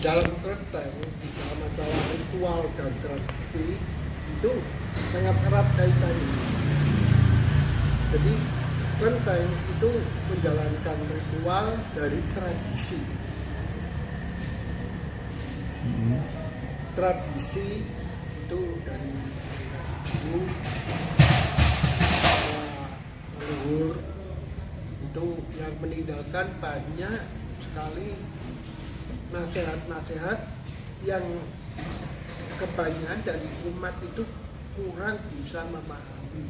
dalam kelenteng, di dalam masalah ritual dan tradisi itu sangat erat kaitannya. Jadi kelenteng itu menjalankan ritual dari tradisi. Tradisi itu dari dulu leluhur itu yang meninggalkan banyak sekali nasihat-nasihat yang kebanyakan dari umat itu kurang bisa memahami.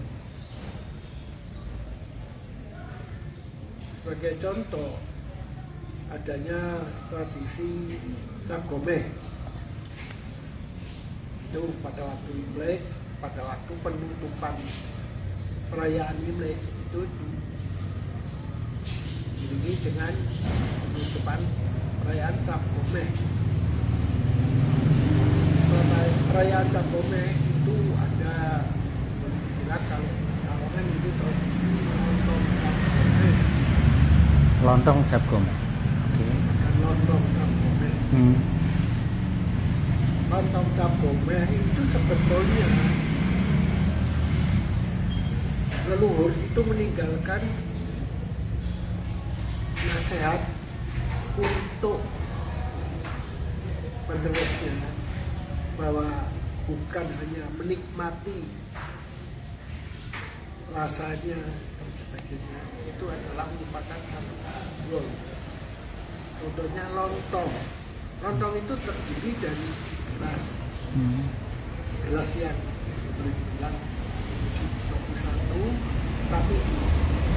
Sebagai contoh, adanya tradisi Cap Gomeh itu pada waktu Imlek, pada waktu penutupan perayaan Imlek itu diiringi dengan penutupan perayaan Cap Gomeh. Perayaan Cap Gomeh itu ada bilang kalau kalangan itu tradisi lontong Cap Gomeh. Oke. Lontong Cap Gomeh. Lontong Cap Gomeh itu sebetulnya leluhur itu meninggalkan nasihat untuk penerusnya bahwa bukan hanya menikmati rasanya dan sebagainya, itu adalah merupakan satu simbol. Contohnya lontong. Lontong itu terdiri dari gelas. Gelas yang boleh dibilang satu-satu, tapi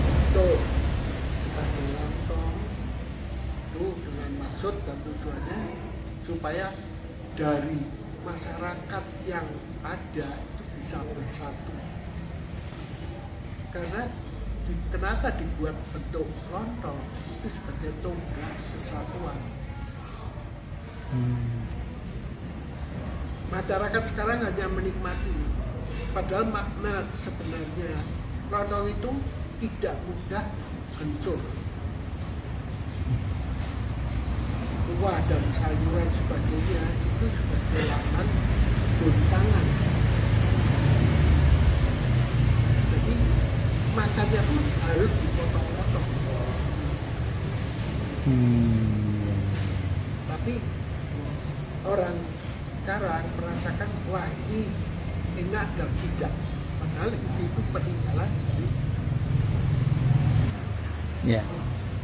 bentuk sebagai lontong itu dengan maksud dan tujuannya supaya dari masyarakat yang ada itu bisa bersatu. Karena kenapa dibuat bentuk lontong itu sebagai tonggak kesatuan. Masyarakat sekarang hanya menikmati, padahal makna sebenarnya lontong itu tidak mudah hancur. Buah dan sayuran sebagainya itu sebagai lahan goncangan. Jadi makannya pun harus dipotong-potong. Tapi orang sekarang merasakan wah ini enak dan tidak. Padahal itu peninggalan dari. Ya,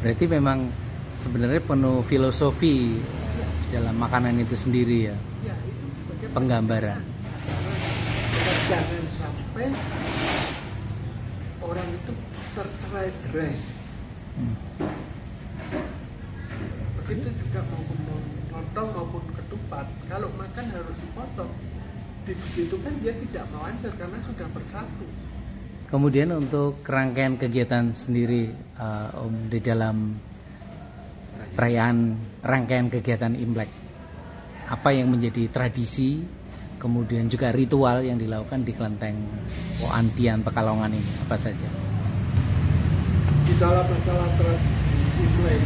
berarti memang sebenarnya penuh filosofi di dalam makanan itu sendiri ya. Ya, itu sebagai penggambaran. Jangan sampai orang itu tercerai-berai. Begitu juga maupun lontong maupun ketupat, kalau makan harus dipotong. Begitu kan dia tidak melancar karena sudah bersatu. Kemudian untuk rangkaian kegiatan sendiri di dalam perayaan rangkaian kegiatan Imlek, apa yang menjadi tradisi, kemudian juga ritual yang dilakukan di kelenteng Antian Pekalongan ini apa saja? Di dalam masalah tradisi Imlek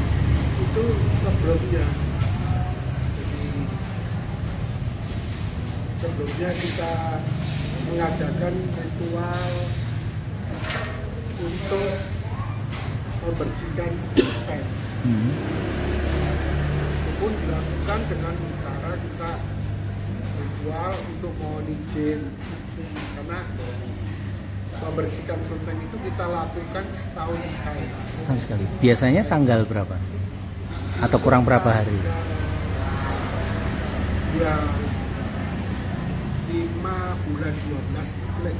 itu sebelumnya kita mengadakan ritual untuk membersihkan kelenteng. Itu pun dilakukan dengan cara kita ritual untuk mohon izin, karena membersihkan kelenteng itu kita lakukan setahun sekali. Setahun sekali. Biasanya tanggal berapa? Atau kurang berapa hari? Ya 5 bulan 12 Imlek.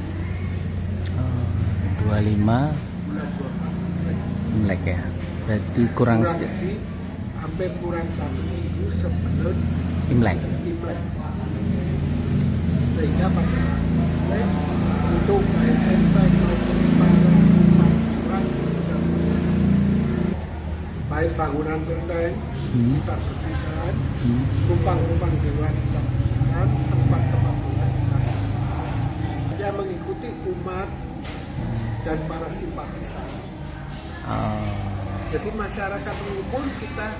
25 bulan 12 Imlek ya. Berarti kurang lebih hampir kurang 1 minggu sebelum Imlek. Sehingga pada Imlek untuk baik bangunan kelenteng kita bersihkan, rumpang-rumpang dewan kita bersihkan, tempat-tempat dewan kita. Dia mengikuti umat dan para simpatisan. Jadi masyarakat umum kita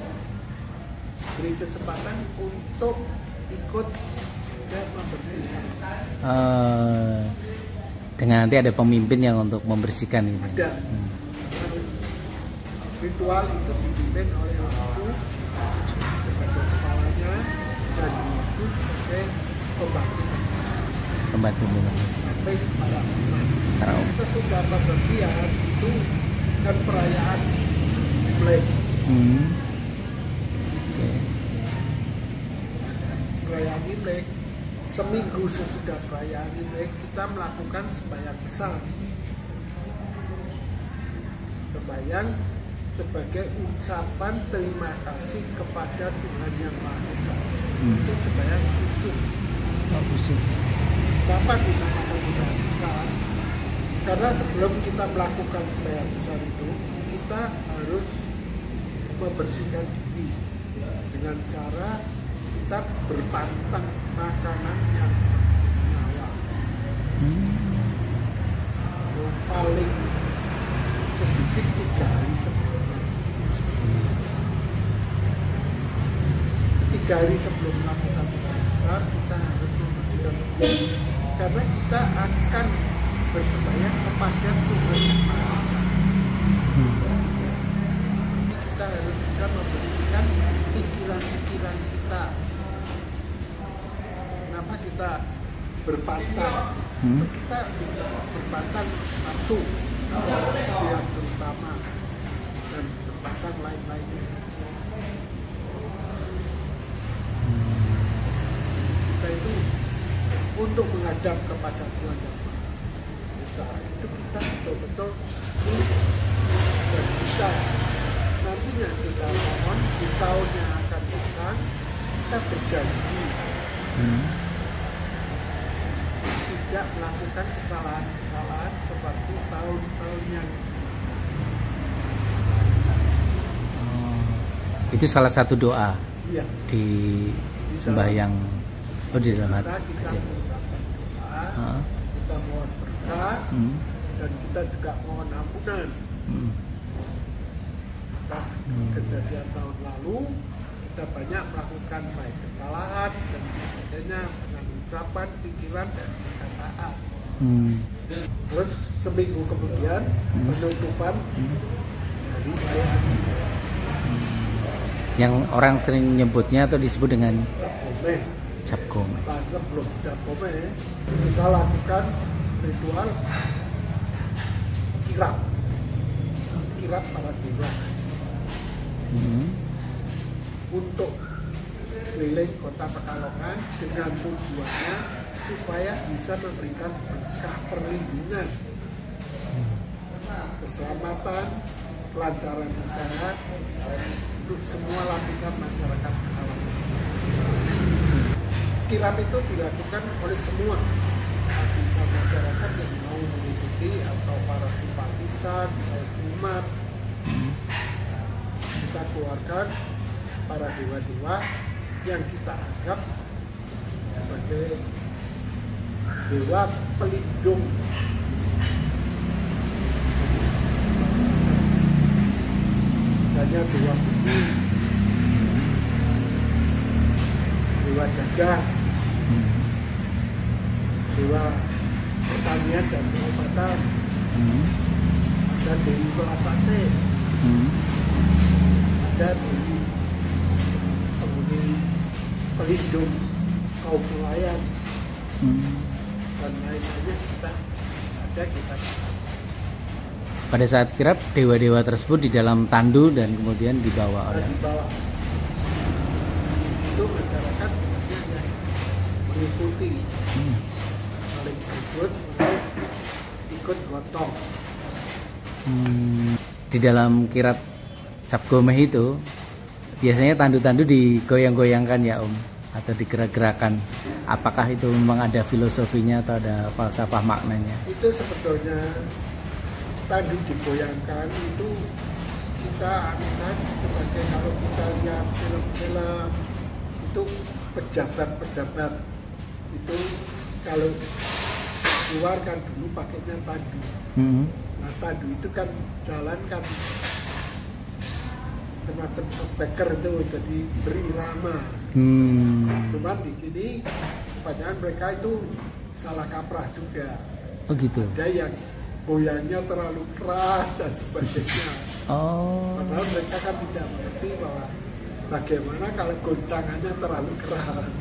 beri kesempatan untuk ikut dan membersihkan. Dengan nanti ada pemimpin yang untuk membersihkan gitu. Ada. Ritual itu dipimpin oleh Wangsu sebagai kepalanya dan Wangsu sebagai pembantu. Pembantu Sampai para umat. Tahu. Sesudah pembersihan itu kan perayaan Imlek. Oke. Perayaan Imlek, seminggu sesudah perayaan Imlek kita melakukan sembahyang besar. Sembahyang sebagai ucapan terima kasih kepada Tuhan Yang Maha Esa. Itu sembahyang khusus. Khusus. Kenapa dinamakan sembahyang besar? Karena sebelum kita melakukan sembahyang besar itu, kita harus membersihkan diri dengan cara kita berpantang makanan yang nyawa. Yang paling sedikit 3 hari sebelumnya. 3 hari sebelum melakukan sembahyang kita harus membersihkan diri karena kita akan bersembahyang kepada Tuhan Yang Maha Esa. Kita harus juga membersihkan pikiran-pikiran kita. Kenapa kita berpantang? Kita berpantang nafsu yang terutama dan berpantang lain-lainnya. Kita itu untuk menghadap kepada Tuhan Yang Maha Esa itu kita betul-betul dan bisa nantinya kita mohon di tahun yang akan datang kita berjanji tidak melakukan kesalahan-kesalahan seperti tahun-tahun yang Itu salah satu doa iya. di sembahyang. Di dalam hati. Kita mengucapkan doa, kita mohon berkah, dan kita juga mohon ampunan. Atas kejadian tahun lalu kita banyak melakukan baik kesalahan dan sebagainya dengan ucapan, pikiran dan perkataan. Terus seminggu kemudian penutupan dari perayaan yang orang sering nyebutnya atau disebut dengan Cap Gome. Cap Gome. Nah, sebelum Cap Gome kita lakukan ritual kirap para dewa. Untuk keliling kota Pekalongan dengan tujuannya supaya bisa memberikan berkah perlindungan, keselamatan, kelancaran usaha untuk semua lapisan masyarakat Pekalongan. Kirap itu dilakukan oleh semua lapisan masyarakat yang mau mengikuti atau para simpatisan, baik umat. Kita keluarkan para dewa-dewa yang kita anggap sebagai dewa pelindung. Adanya dewa bumi, dewa dagang, dewa pertanian dan pengobatan, dan dewi Pelasase. Dan penghuni pelindung kaum nelayan dan lain-lainnya kita. Pada saat kirap dewa-dewa tersebut di dalam tandu dan kemudian dibawa oleh itu masyarakat yang mengikuti saling ikut untuk gotong. Di dalam kirap Cap Gome itu biasanya tandu-tandu digoyang-goyangkan ya Om, atau digerak-gerakan. Apakah itu memang ada filosofinya atau ada falsafah maknanya? Itu sebetulnya tandu digoyangkan itu kita anggap sebagai, kalau kita lihat film-film itu pejabat-pejabat itu kalau keluar kan dulu pakainya tandu. Nah tandu itu kan jalan kan semacam backer itu, jadi berirama. Cuman di sini kebanyakan mereka itu salah kaprah juga. Oh gitu. Ada yang goyangnya terlalu keras dan sebagainya. Padahal mereka kan tidak mengerti bahwa bagaimana kalau goncangannya terlalu keras.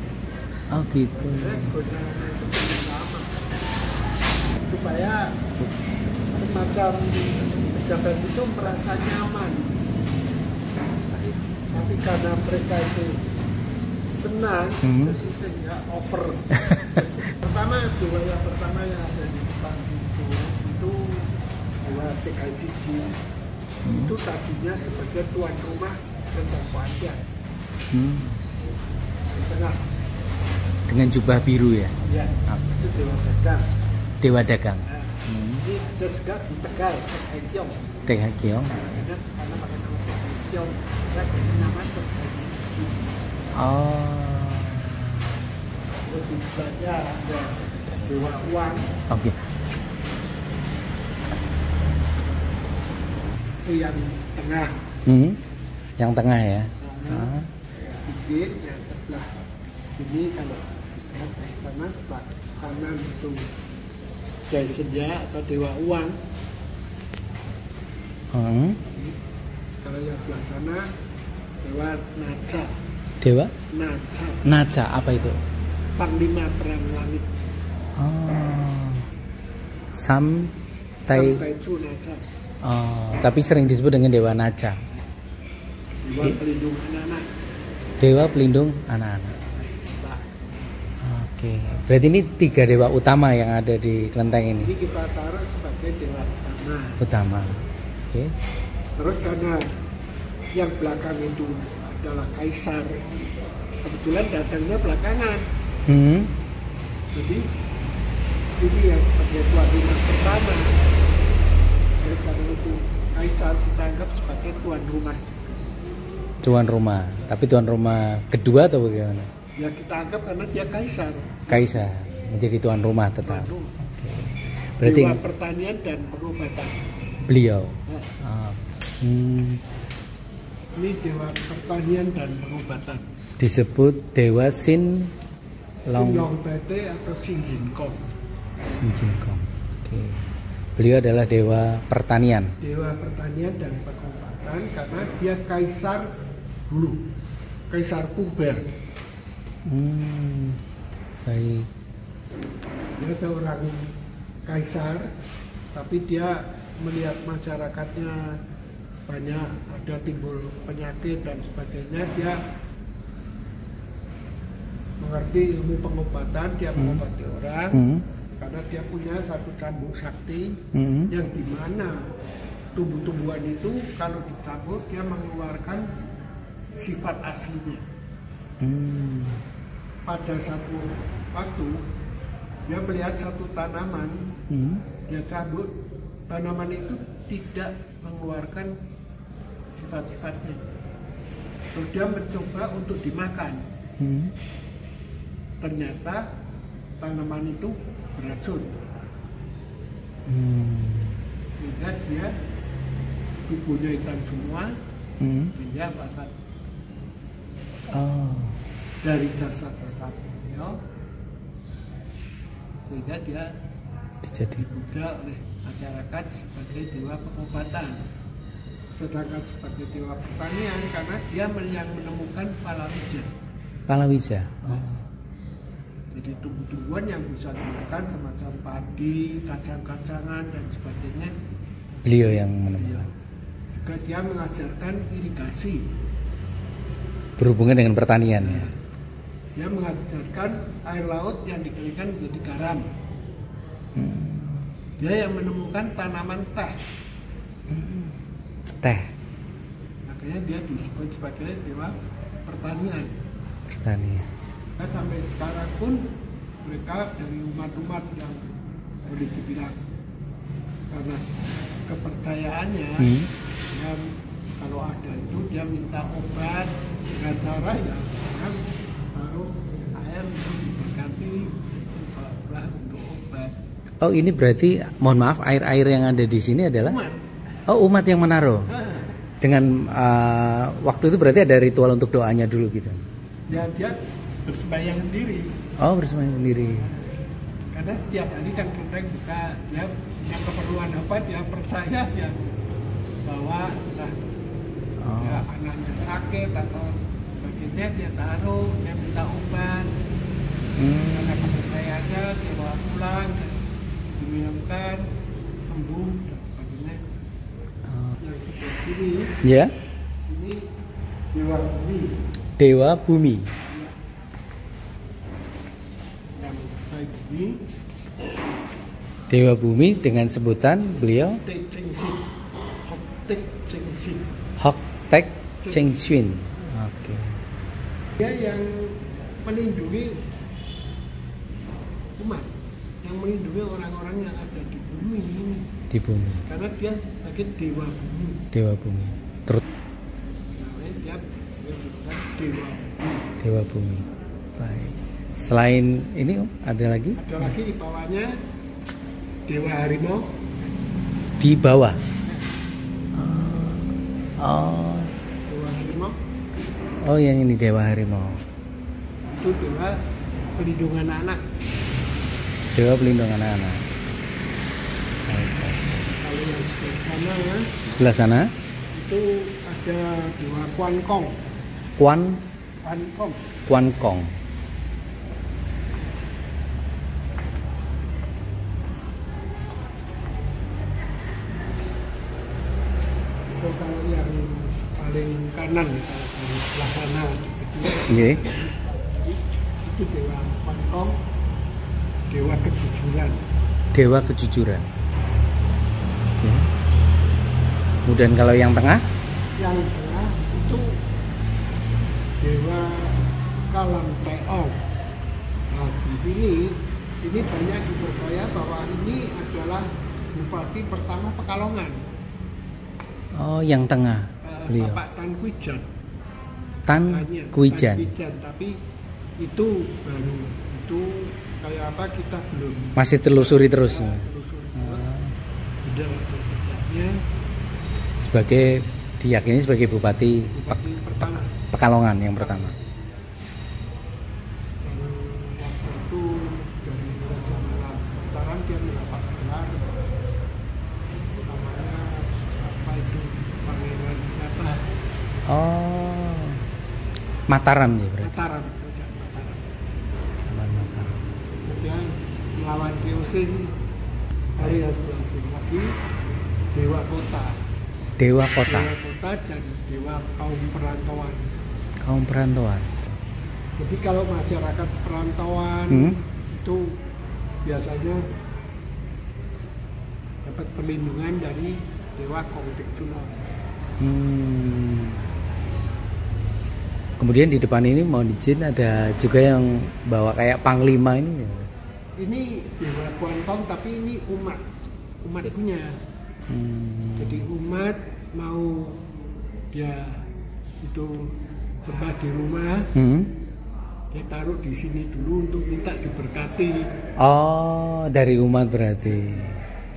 Oh gitu. Goncangannya itu berirama supaya semacam pejabat itu merasa nyaman. Tapi karena mereka itu senang, jadi sehingga over. Pertama, yang pertama yang ada di depan itu dua TKJJ. Itu tadinya sebagai tuan rumah tentang Padang. Di tengah. Dengan jubah biru ya? Ya, itu Dewa Dagang. Dewa Dagang. Nah, ini ada juga di Tegal, Tegal. Tegal. Karena pakai nama Tegal, saya kasih nama TKJJ. Terus di sebelahnya ada Dewa Uang. Oke. Itu yang tengah. Yang tengah ya. Sedikit yang sebelah sini kalau lihat dari sana sebelah kanan itu Jaya Senja atau Dewa Uang. Kalau yang sebelah sana Dewa Naca. Dewa? Naca. Naca apa itu? Panglima Perang Langit. Samtaichu Naca. Tapi sering disebut dengan Dewa Naca. Dewa Pelindung Anak-anak. Dewa Pelindung Anak-anak. Oke. Berarti ini 3 dewa utama yang ada di kelenteng ini. Ini kita taruh sebagai dewa utama. Utama. Oke. Terus karena yang belakang itu adalah kaisar, kebetulan datangnya belakangan. Jadi ini yang sebagai tuan rumah pertama. Terus karena itu kaisar kita anggap sebagai tuan rumah. Tuan rumah, tapi tuan rumah kedua atau bagaimana? Ya kita anggap karena dia kaisar. Kaisar menjadi tuan rumah tetap. Tuan rumah. Oke. Berarti Dewa pertanian dan pengobatan. Beliau. Nah. Ini dewa pertanian dan pengobatan. Disebut Dewa Sin Long Tete atau Sin Jinkong. Oke. Beliau adalah dewa pertanian. Dewa pertanian dan pengobatan karena dia kaisar dulu, kaisar purba. Baik. Dia seorang kaisar, tapi dia melihat masyarakatnya banyak ada timbul penyakit dan sebagainya, dia mengerti ilmu pengobatan, dia mengobati orang karena dia punya satu cambuk sakti yang dimana tumbuh-tumbuhan itu kalau dicampur dia mengeluarkan sifat aslinya. Pada satu waktu dia melihat satu tanaman, dia cabut, tanaman itu tidak mengeluarkan sifat-sifatnya. Terus dia mencoba untuk dimakan. Ternyata tanaman itu beracun. Sehingga dia tubuhnya hitam semua, dia wafat. Dari jasa-jasa beliau, sehingga dia dibuka oleh masyarakat sebagai dewa pengobatan. Sedangkan sebagai dewa pertanian karena dia yang menemukan palawija. Palawija. Jadi tumbuh-tumbuhan yang bisa dimakan semacam padi, kacang-kacangan dan sebagainya. Beliau yang menemukan. Juga dia mengajarkan irigasi. Berhubungan dengan pertanian ya. Dia mengajarkan air laut yang dikeringkan menjadi garam. Dia yang menemukan tanaman teh. Teh. Makanya dia disebut sebagai dewa pertanian. Pertanian. Nah, sampai sekarang pun mereka dari umat-umat yang boleh dibilang karena kepercayaannya, dia, kalau ada itu dia minta obat dengan cara ya kan taruh air untuk diberkati untuk obat. Oh ini berarti mohon maaf air-air yang ada di sini adalah umat. Oh umat yang menaruh. Dengan waktu itu berarti ada ritual untuk doanya dulu gitu. Ya dia bersembahyang sendiri. Oh, bersembahyang sendiri. Karena setiap hari kan kelenteng buka, ya yang keperluan apa dia percaya dia bawa entah ya anaknya sakit atau sebagainya dia taruh, dia minta obat. Karena kepercayaannya dia bawa pulang, diminumkan, sembuh dan sebagainya. Yang seperti ini, Ya. ini dewa bumi. Dewa bumi. Yang baik ini Dewa bumi dengan sebutan beliau Tek Cheng Sin. Hok Tek Cheng Sin. Hok Tek Cheng Sin. Oke. Dia yang melindungi umat, yang melindungi orang-orang yang ada di bumi ini. Di bumi. Karena dia sebagai dewa bumi. Dewa bumi. Terus Namanya dia menyebutkan dewa bumi. Dewa bumi. Baik. Selain ini ada lagi? Ada lagi di bawahnya dewa harimau. Di bawah. Oh. Dewa harimau Oh, yang ini Dewa Harimau. itu dewa pelindungan anak. Dewa pelindung anak-anak. Kalau yang sebelah sana Sebelah sana itu ada dewa Kuan Kong. Kuan Kuan Kong. Kuan Kong. Itu kalau yang paling kanan kalau di sebelah sana ke sini, Nggih. itu dewa Kuan Kong, dewa kejujuran. Dewa kejujuran. Oke. Kemudian kalau yang tengah Yang tengah itu dewa Kalam Teong. Nah di sini ini banyak dipercaya bahwa ini adalah bupati pertama Pekalongan. Oh, yang tengah beliau. Bapak Tan Kwijan. Tan Hanya Kwijan. Tan Kwijan, tapi itu baru itu kayak apa kita belum Masih telusuri terus. telusuri terus. Benar atau tidaknya Sebagai diyakini sebagai bupati bupati pertama. Pekalongan yang pertama. Yang waktu itu dari Raja Mataram dia mendapat gelar namanya apa itu Pangeran siapa? Oh. Mataram ya berarti. Mataram, Raja Mataram. Zaman Mataram. Kemudian melawan VOC sih hari yang sebelah sini lagi Dewa Kota. Dewa Kota. Dewa Kota dan Dewa Kaum Perantauan. Kaum perantauan. Jadi kalau masyarakat perantauan itu biasanya dapat perlindungan dari Dewa Kongtik Suno. Kemudian di depan ini mau izin ada juga yang bawa kayak panglima ini. Ini Dewa Kuantong tapi ini umat punya. Jadi umat mau dia itu sembah di rumah, dia taruh di sini dulu untuk minta diberkati. Oh, dari umat berarti.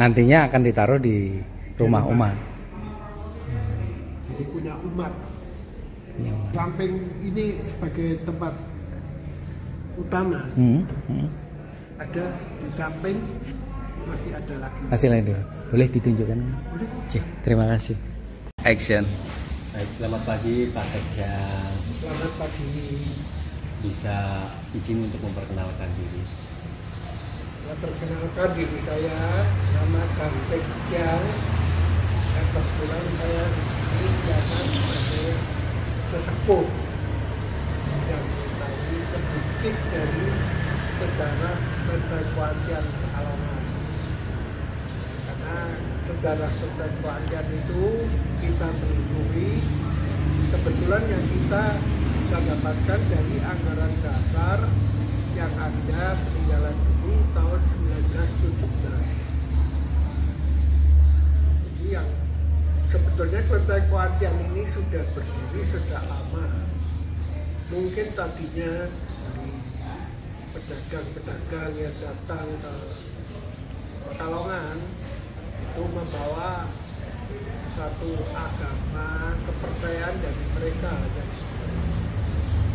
Nantinya akan ditaruh di rumah umat. Jadi punya umat. Samping ini sebagai tempat utama, ada di samping masih ada lagi. Hasilnya itu boleh ditunjukkan? Boleh. Cih, terima kasih. Action. Baik, selamat pagi Pak Kejang. Selamat pagi. Bisa izin untuk memperkenalkan diri? Saya perkenalkan diri saya, nama Kang Kejang. Dan kebetulan saya di sini diangkat sebagai sesepuh yang mengetahui sedikit dari sejarah Kelenteng Kuantian Pekalongan. Karena sejarah Kelenteng Kuantian itu kita telusuri, kebetulan yang kita bisa dapatkan dari anggaran dasar yang ada peninggalan dulu tahun 1917. Jadi yang sebetulnya Kelenteng Kuantian ini sudah berdiri sejak lama. Mungkin tadinya dari pedagang-pedagang yang datang ke Pekalongan itu membawa satu agama, kepercayaan dari mereka dari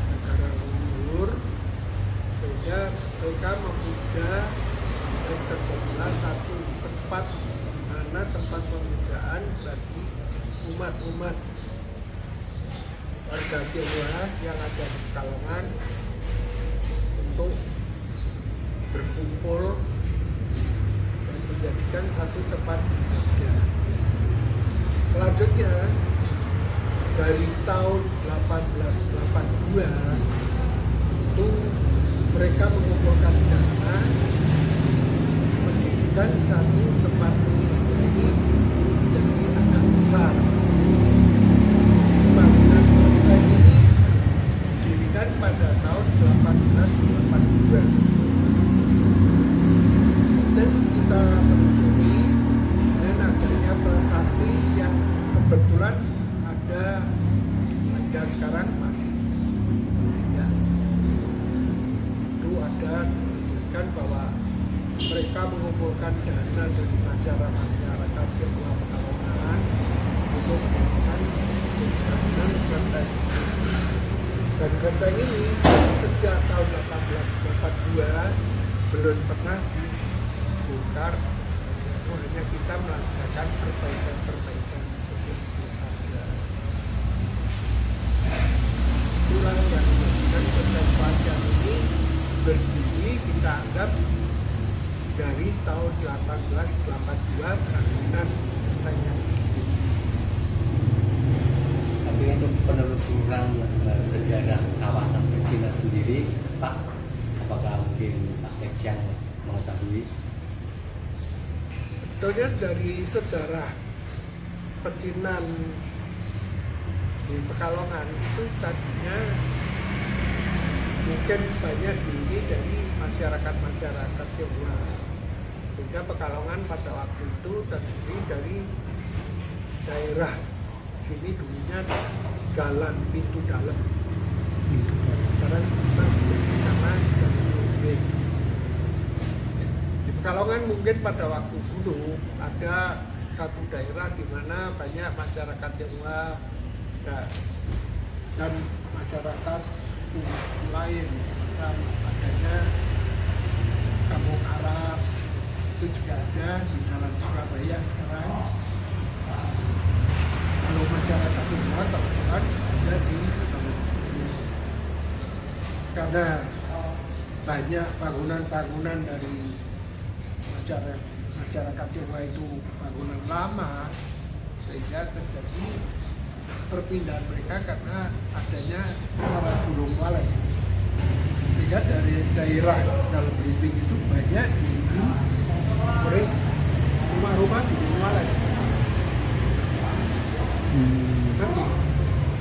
negara leluhur, sehingga mereka memuja, mereka terjadilah satu tempat mana tempat pemujaan bagi umat-umat warga Tionghoa yang ada di Pekalongan untuk berkumpul dan menjadikan satu tempat ibadah. Selanjutnya dari tahun 1882 itu mereka mengumpulkan dana mendirikan satu tempat ini menjadi agak besar. Bangunan kelenteng ini didirikan pada tahun 1882 dan kita telusuri dengan adanya prasasti yang kebetulan ada sekarang masih ya, itu ada disebutkan bahwa mereka mengumpulkan dana dari masyarakat Tionghoa Pekalongan untuk melakukan pembangunan kelenteng. Dan kelenteng ini sejak tahun 1882 belum pernah dibongkar, hanya kita melakukan perbaikan kecil saja. Itulah yang menjadikan kelenteng panjang ini berdiri kita anggap dari tahun 1882 bangunan kelenteng yang ini. Tapi untuk penelusuran sejarah kawasan pecinan sendiri, Pak, apakah mungkin Pak Ejang mengetahui? Sebetulnya dari sejarah pecinan di Pekalongan itu tadinya mungkin banyak diri dari masyarakat Tionghoa, sehingga Pekalongan pada waktu itu terdiri dari daerah sini dulunya jalan pintu dalam, dan sekarang kita memiliki nama Jalan Lumbing. Di Pekalongan mungkin pada waktu dulu ada satu daerah di mana banyak masyarakat Tionghoa dan masyarakat lain, dan adanya kampung Arab itu juga ada di Jalan Surabaya sekarang. Kalau masyarakat Tionghoa kebetulan ada di karena banyak bangunan-bangunan dari masyarakat Tionghoa itu bangunan lama, sehingga terjadi perpindahan mereka karena adanya para burung walet, sehingga dari daerah Dalam Belimbing itu banyak dihuni oleh rumah-rumah burung walet. Tapi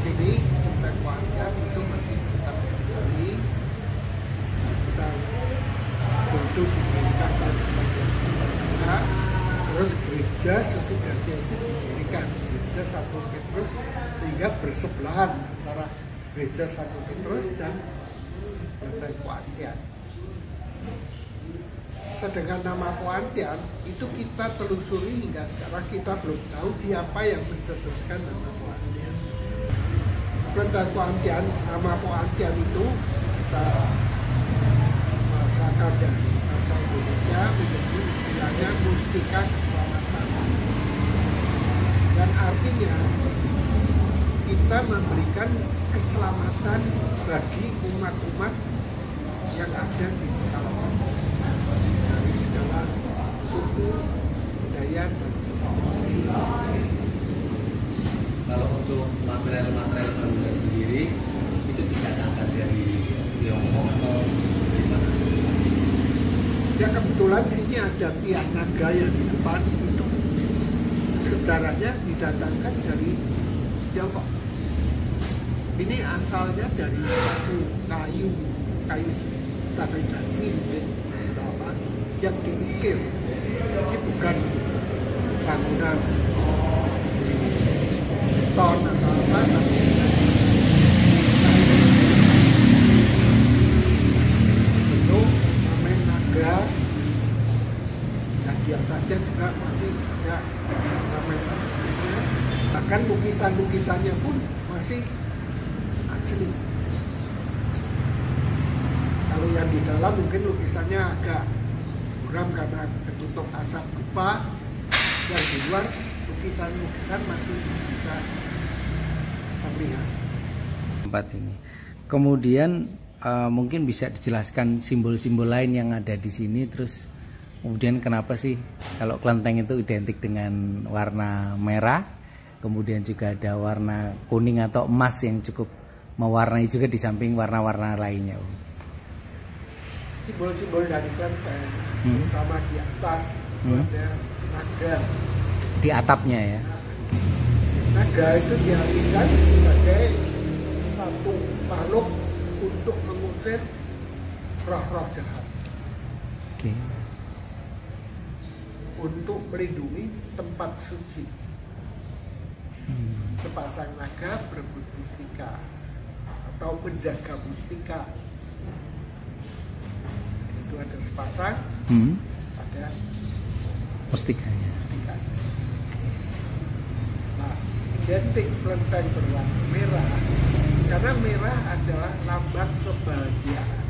sini kelenteng panjang itu masih tetap berdiri, kita untuk didirikan tahun 1945. Terus gereja sesudahnya itu didirikan, gereja Santo Petrus, sehingga bersebelahan antara gereja Santo Petrus dan kelenteng Poantian. Sedangkan nama Poantian itu kita telusuri hingga sekarang kita belum tahu siapa yang mencetuskan nama Poantian. Kelenteng Poantian, nama Poantian itu kita masakan dari bahasa Indonesia menjadi istilahnya mustika keselamatan, dan artinya kita memberikan keselamatan bagi umat-umat yang ada di Pekalongan dari segala suku, budaya, dan sebagainya. Kalau untuk material-material bangunan sendiri itu didatangkan dari Tiongkok atau gimana? Ya kebetulan ini ada tiang naga yang di depan itu sejarahnya didatangkan dari Tiongkok. Ini asalnya dari satu kayu tanda jati berapa yang diukir, jadi bukan bangunan beton atau apa, tapi bentuk ornamen naga, dan di atasnya juga masih ada ornamen naga. lukisan-lukisannya pun masih asli. Kalau yang di dalam mungkin lukisannya agak buram karena ketutup asap dupa. Yang di luar lukisan-lukisan masih bisa terlihat. Tempat ini. Kemudian mungkin bisa dijelaskan simbol-simbol lain yang ada di sini, terus kemudian kenapa sih kalau kelenteng itu identik dengan warna merah, kemudian juga ada warna kuning atau emas yang cukup mewarnai juga di samping warna-warna lainnya. Simbol-simbol dari kelenteng, terutama di atas ada naga. Di atapnya ya. Naga itu diartikan sebagai satu makhluk untuk mengusir roh-roh jahat. Oke. Untuk melindungi tempat suci. Sepasang naga berebut mustika atau penjaga mustika. Itu ada sepasang, ada mustikanya. Nah, identik kelenteng berwarna merah karena merah adalah lambang kebahagiaan.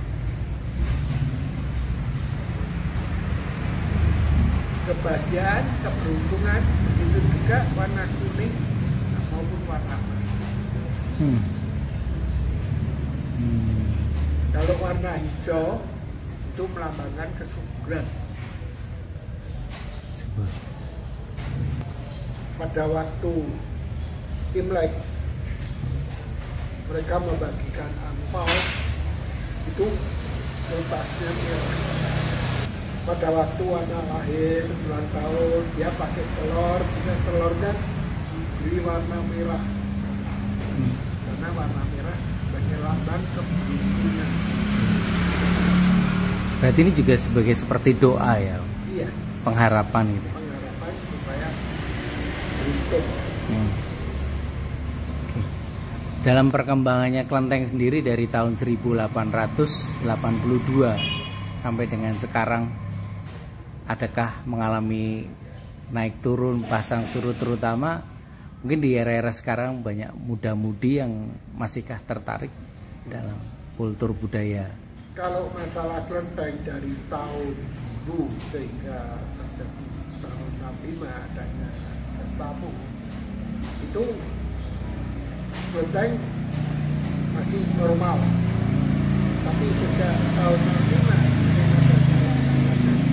Kebahagiaan, keberuntungan, itu juga warna kuning maupun warna emas. Kalau warna hijau itu melambangkan kesuburan. Pada waktu Imlek mereka membagikan angpau itu kertasnya merah. Pada waktu anak lahir bulan tahun dia pakai telur, dan telurnya diberi warna merah karena warna merah sebagai lambang keberuntungan. Berarti ini juga seperti doa ya? Iya. Pengharapan gitu. Pengharapan supaya beruntung. Dalam perkembangannya kelenteng sendiri dari tahun 1882 sampai dengan sekarang, adakah mengalami naik turun, pasang surut, terutama mungkin di era-era sekarang banyak muda-mudi yang masihkah tertarik dalam kultur budaya? Kalau masalah kelenteng dari tahun dulu sehingga terjadi tahun 65 adanya Gestapo, itu kelenteng masih normal. Tapi sejak tahun 65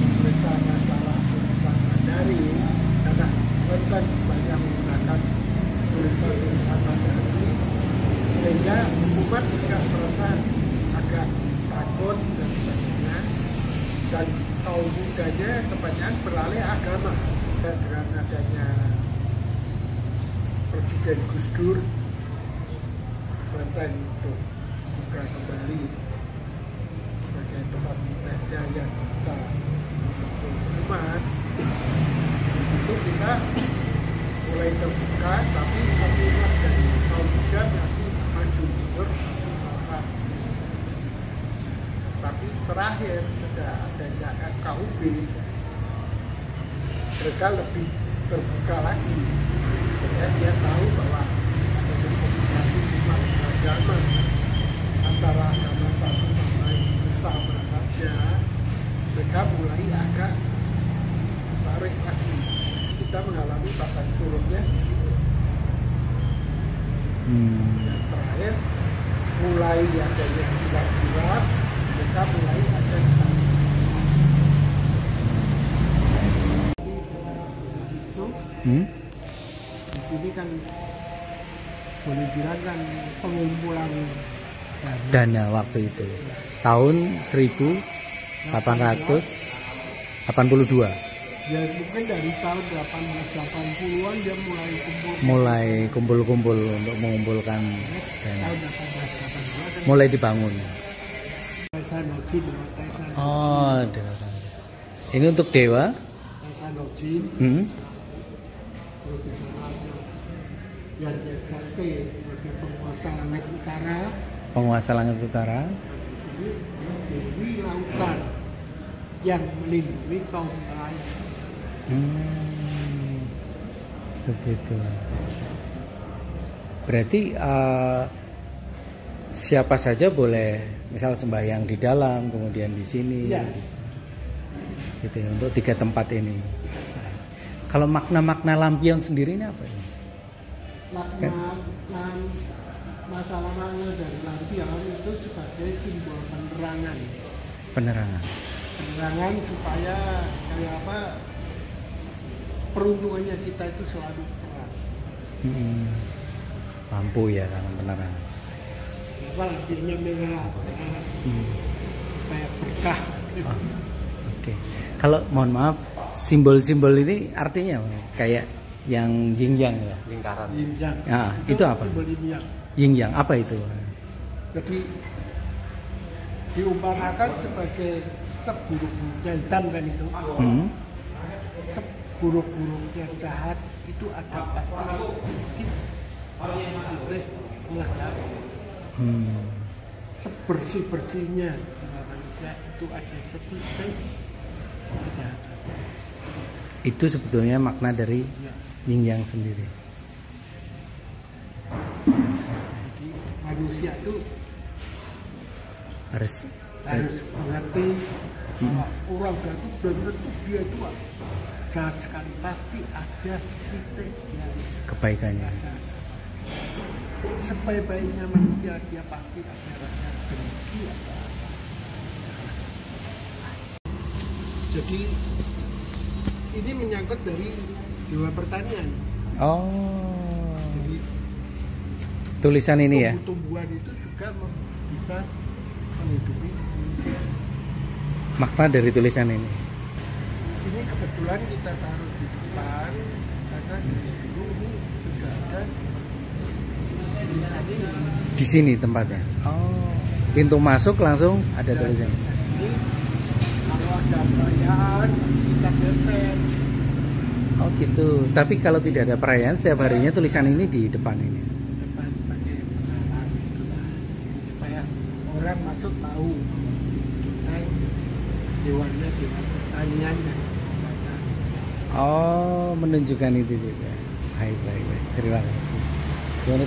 pemerintah masalah tulisan Mandarin, karena kelenteng banyak menggunakan tulisan Mandarin, sehingga umat juga merasa agak takut dan sebagainya, dan kaum mudanya kebanyakan beralih agama. Dan dengan adanya Presiden Gus Dur, kelenteng untuk buka kembali sebagai tempat ibadah yang bisa mendukung umat. Di situ kita mulai terbuka, tapi umat dari kaum muda masih maju mundur, merasa. Tapi terakhir sejak adanya FKUB, mereka lebih terbuka lagi. Ya, dia tahu bahwa ada komunikasi umat beragama antara agama satu sama lain bersama saja. Mereka mulai agak tarik lagi. Kita mengalami pasang surutnya di situ. Dan terakhir mulai adanya jilat-jilat, mereka mulai ada di sini kan boleh bilang kan pengumpulan dana waktu itu tahun 1882. Ya mungkin dari tahun 1880-an dia mulai kumpul-kumpul untuk mengumpulkan dana. Tahun 1882 mulai dibangun. Taisanojin. Oh, dewa. Ini untuk dewa. Taisanojin. Terus di sana ada Yan Sakti sebagai penguasa langit utara. Penguasa langit utara. Ini Dewi Lautan yang melindungi kaum nelayan. Begitu. Berarti siapa saja boleh misal sembahyang di dalam, kemudian di sini, Iya. gitu ya, untuk 3 tempat ini. Kalau makna-makna lampion sendiri ini apa ini? Masalah makna dari lampion itu sebagai simbol penerangan. Penerangan. Penerangan supaya kayak apa, peruntungannya kita itu selalu terang. Lampu ya, dalam penerangan. Apa lampionnya merah, kayak berkah. Oke. Kalau mohon maaf, simbol-simbol ini artinya apa? Kayak yang yin yang ya, Lingkaran. Yin yang. Ah, itu apa? Simbol yin yang. yin yang apa itu? Jadi diumpamakan sebagai seburuk-buruknya hitam kan itu. Seburuk-buruknya jahat itu ada pasti titik ngegas. Sebersih-bersihnya manusia itu ada setitik kejahatan. Itu sebetulnya makna dari yin yang sendiri. Jadi manusia itu Harus mengerti bahwa orang jahat itu belum tentu dia itu jahat sekali, pasti ada setitik yang kebaikannya. rasa. Sebaik-baiknya manusia dia pasti ada rasa dengki. Jadi ini menyangkut dari Dewa Pertanian. Oh, Jadi tulisan ini ya. tumbuh-tumbuhan itu juga bisa menghidupi manusia. Makna dari tulisan ini. Ini kebetulan kita taruh di depan karena dulu ini sudah ada tulisan ini. Di sini tempatnya. Oh, pintu masuk langsung ada Dan tulisan. ini kalau ada perayaan kita geser. Oh gitu. Tapi kalau tidak ada perayaan, setiap harinya tulisan ini di depan ini. Depan sebagai pengalang itulah, supaya orang masuk tahu kita dewannya dewa pertanian dan pertanian. Oh, menunjukkan itu juga. Baik, baik, baik. Terima kasih. Gimana?